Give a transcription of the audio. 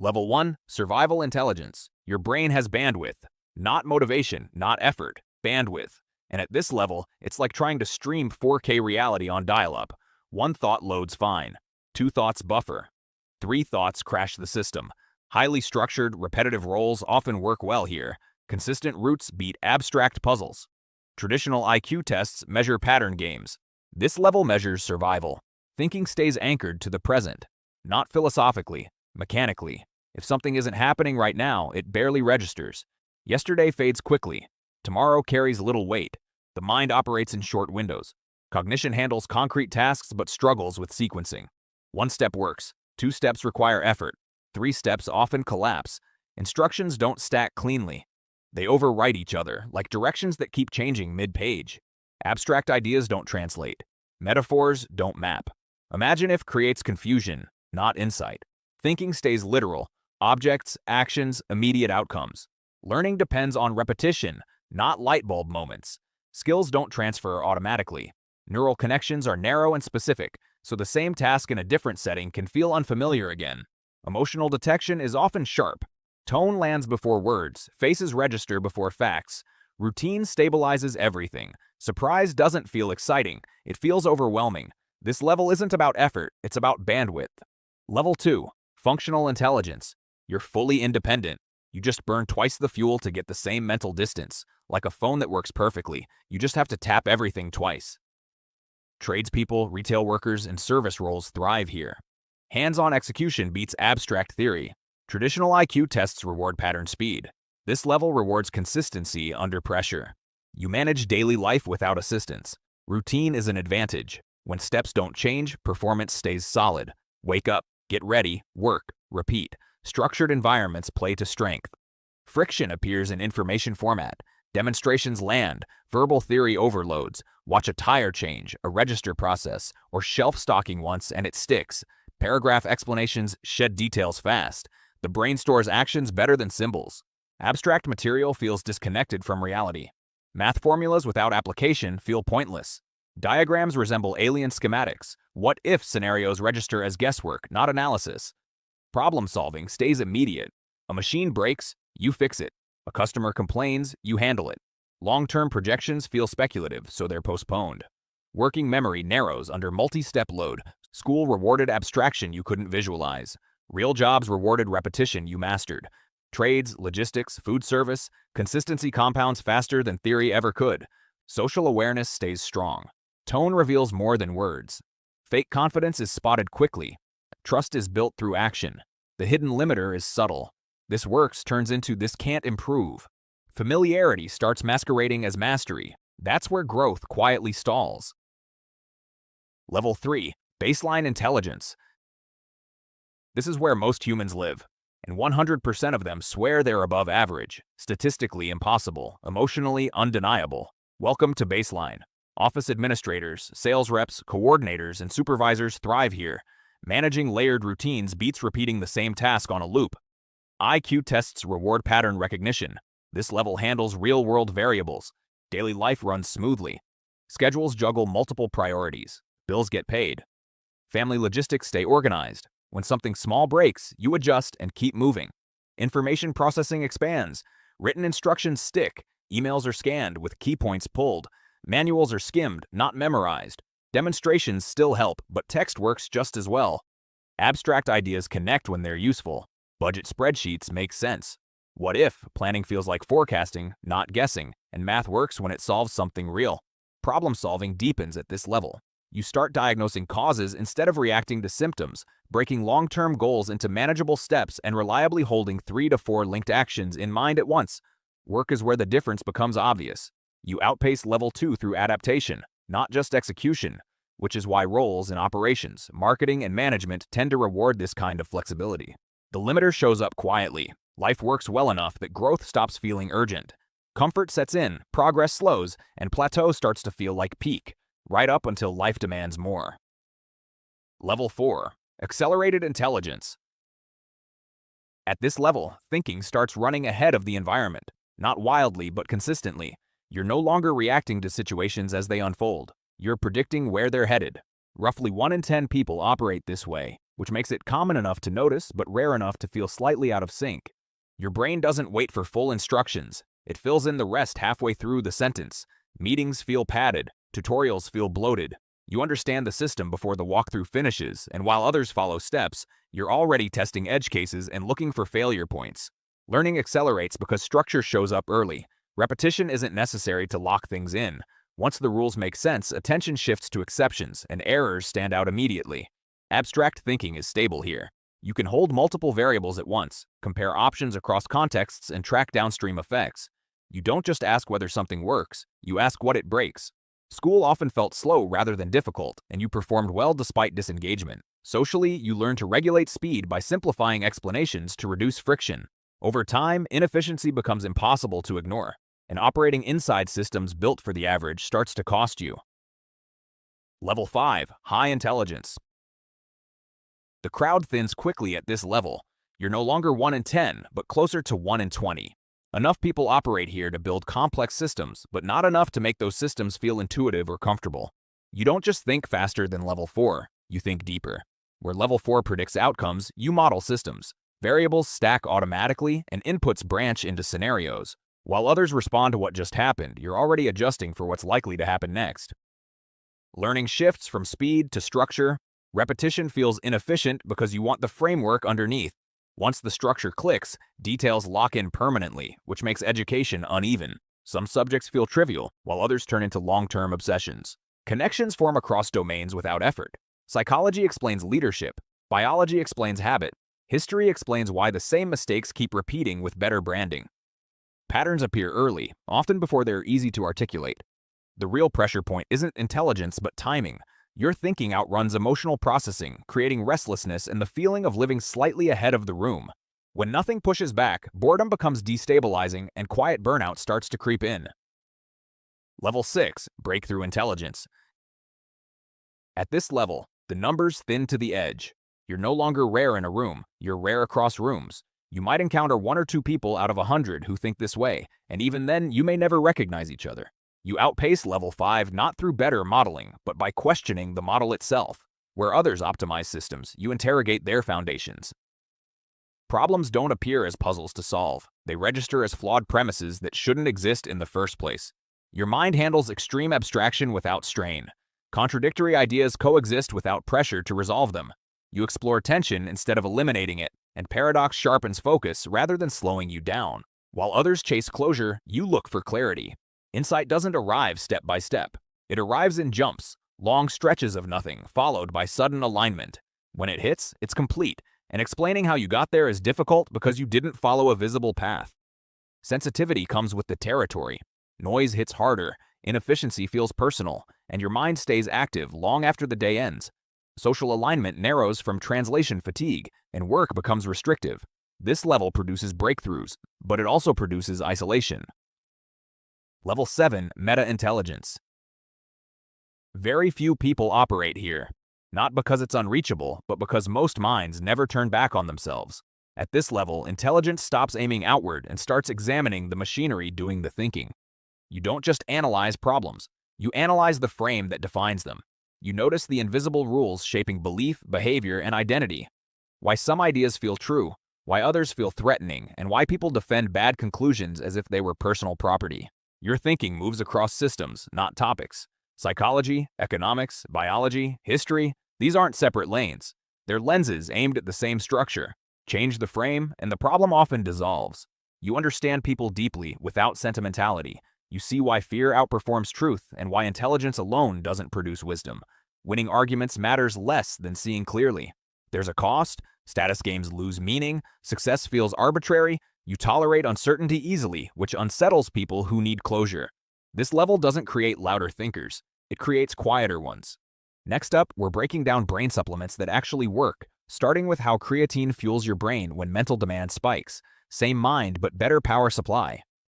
Level 1, Survival Intelligence. Your brain has bandwidth. Not motivation, not effort, bandwidth. And at this level, it's like trying to stream 4K reality on dial-up. One thought loads fine. Two thoughts buffer. Three thoughts crash the system. Highly structured, repetitive roles often work well here. Consistent routes beat abstract puzzles. Traditional IQ tests measure pattern games. This level measures survival. Thinking stays anchored to the present, not philosophically, mechanically. If something isn't happening right now, it barely registers. Yesterday fades quickly. Tomorrow carries little weight. The mind operates in short windows. Cognition handles concrete tasks but struggles with sequencing. One step works. Two steps require effort. Three steps often collapse. Instructions don't stack cleanly. They overwrite each other, like directions that keep changing mid-page. Abstract ideas don't translate. Metaphors don't map. Imagine if creates confusion, not insight. Thinking stays literal. Objects, actions, immediate outcomes. Learning depends on repetition, not light bulb moments. Skills don't transfer automatically. Neural connections are narrow and specific, so the same task in a different setting can feel unfamiliar again. Emotional detection is often sharp. Tone lands before words, faces register before facts. Routine stabilizes everything. Surprise doesn't feel exciting, it feels overwhelming. This level isn't about effort, it's about bandwidth. Level 2, Functional Intelligence. You're fully independent. You just burn twice the fuel to get the same mental distance. Like a phone that works perfectly, you just have to tap everything twice. Tradespeople, retail workers, and service roles thrive here. Hands-on execution beats abstract theory. Traditional IQ tests reward pattern speed. This level rewards consistency under pressure. You manage daily life without assistance. Routine is an advantage. When steps don't change, performance stays solid. Wake up, get ready, work, repeat. Structured environments play to strength. Friction appears in information format. Demonstrations land, verbal theory overloads. Watch a tire change, a register process, or shelf stocking once and it sticks. Paragraph explanations shed details fast. The brain stores actions better than symbols. Abstract material feels disconnected from reality. Math formulas without application feel pointless. Diagrams resemble alien schematics. What-if scenarios register as guesswork, not analysis. Problem solving stays immediate. A machine breaks, you fix it. A customer complains, you handle it. Long-term projections feel speculative, so they're postponed. Working memory narrows under multi-step load. School rewarded abstraction you couldn't visualize. Real jobs rewarded repetition you mastered. Trades, logistics, food service, consistency compounds faster than theory ever could. Social awareness stays strong. Tone reveals more than words. Fake confidence is spotted quickly. Trust is built through action. The hidden limiter is subtle. This works turns into this can't improve. Familiarity starts masquerading as mastery. That's where growth quietly stalls. Level 3, Baseline Intelligence. This is where most humans live, and 100% of them swear they're above average, statistically impossible, emotionally undeniable. Welcome to baseline. Office administrators, sales reps, coordinators, and supervisors thrive here. Managing layered routines beats repeating the same task on a loop. IQ tests reward pattern recognition. This level handles real-world variables. Daily life runs smoothly. Schedules juggle multiple priorities. Bills get paid. Family logistics stay organized. When something small breaks, you adjust and keep moving. Information processing expands. Written instructions stick. Emails are scanned with key points pulled. Manuals are skimmed, not memorized. Demonstrations still help, but text works just as well. Abstract ideas connect when they're useful. Budget spreadsheets make sense. What if planning feels like forecasting, not guessing, and math works when it solves something real? Problem solving deepens at this level. You start diagnosing causes instead of reacting to symptoms, breaking long-term goals into manageable steps and reliably holding 3 to 4 linked actions in mind at once. Work is where the difference becomes obvious. You outpace level 2 through adaptation, not just execution, which is why roles in operations, marketing, and management tend to reward this kind of flexibility. The limiter shows up quietly. Life works well enough that growth stops feeling urgent. Comfort sets in, progress slows, and plateau starts to feel like peak, right up until life demands more. Level 4, Accelerated Intelligence. At this level, thinking starts running ahead of the environment, not wildly but consistently. You're no longer reacting to situations as they unfold. You're predicting where they're headed. Roughly 1 in 10 people operate this way. which makes it common enough to notice but rare enough to feel slightly out of sync. Your brain doesn't wait for full instructions. It fills in the rest halfway through the sentence. Meetings feel padded. Tutorials feel bloated. You understand the system before the walkthrough finishes, and while others follow steps, you're already testing edge cases and looking for failure points. Learning accelerates because structure shows up early. Repetition isn't necessary to lock things in. Once the rules make sense, attention shifts to exceptions, and errors stand out immediately. Abstract thinking is stable here. You can hold multiple variables at once, compare options across contexts, and track downstream effects. You don't just ask whether something works, you ask what it breaks. School often felt slow rather than difficult, and you performed well despite disengagement. Socially, you learn to regulate speed by simplifying explanations to reduce friction. Over time, inefficiency becomes impossible to ignore, and operating inside systems built for the average starts to cost you. Level 5. High intelligence. The crowd thins quickly at this level. You're no longer 1 in 10, but closer to 1 in 20. Enough people operate here to build complex systems, but not enough to make those systems feel intuitive or comfortable. You don't just think faster than level 4, you think deeper. Where level 4 predicts outcomes, you model systems. Variables stack automatically, and inputs branch into scenarios. While others respond to what just happened, you're already adjusting for what's likely to happen next. Learning shifts from speed to structure. Repetition feels inefficient because you want the framework underneath. Once the structure clicks, details lock in permanently, which makes education uneven. Some subjects feel trivial, while others turn into long-term obsessions. Connections form across domains without effort. Psychology explains leadership. Biology explains habit. History explains why the same mistakes keep repeating with better branding. Patterns appear early, often before they're easy to articulate. The real pressure point isn't intelligence but timing. Your thinking outruns emotional processing, creating restlessness and the feeling of living slightly ahead of the room. When nothing pushes back, boredom becomes destabilizing and quiet burnout starts to creep in. Level 6. Breakthrough intelligence. At this level, the numbers thin to the edge. You're no longer rare in a room, you're rare across rooms. You might encounter 1 or 2 people out of 100 who think this way, and even then, you may never recognize each other. You outpace level 5 not through better modeling, but by questioning the model itself. Where others optimize systems, you interrogate their foundations. Problems don't appear as puzzles to solve. They register as flawed premises that shouldn't exist in the first place. Your mind handles extreme abstraction without strain. Contradictory ideas coexist without pressure to resolve them. You explore tension instead of eliminating it, and paradox sharpens focus rather than slowing you down. While others chase closure, you look for clarity. Insight doesn't arrive step by step. It arrives in jumps, long stretches of nothing, followed by sudden alignment. When it hits, it's complete, and explaining how you got there is difficult because you didn't follow a visible path. Sensitivity comes with the territory. Noise hits harder, inefficiency feels personal, and your mind stays active long after the day ends. Social alignment narrows from translation fatigue, and work becomes restrictive. This level produces breakthroughs, but it also produces isolation. Level 7. Meta-intelligence. Very few people operate here, not because it's unreachable, but because most minds never turn back on themselves. At this level, intelligence stops aiming outward and starts examining the machinery doing the thinking. You don't just analyze problems, you analyze the frame that defines them. You notice the invisible rules shaping belief, behavior, and identity. Why some ideas feel true, why others feel threatening, and why people defend bad conclusions as if they were personal property. Your thinking moves across systems, not topics. Psychology, economics, biology, history, these aren't separate lanes. They're lenses aimed at the same structure. Change the frame, and the problem often dissolves. You understand people deeply without sentimentality. You see why fear outperforms truth and why intelligence alone doesn't produce wisdom. Winning arguments matters less than seeing clearly. There's a cost. Status games lose meaning. Success feels arbitrary. You tolerate uncertainty easily, which unsettles people who need closure. This level doesn't create louder thinkers. It creates quieter ones. Next up, we're breaking down brain supplements that actually work, starting with how creatine fuels your brain when mental demand spikes. Same mind, but better power supply.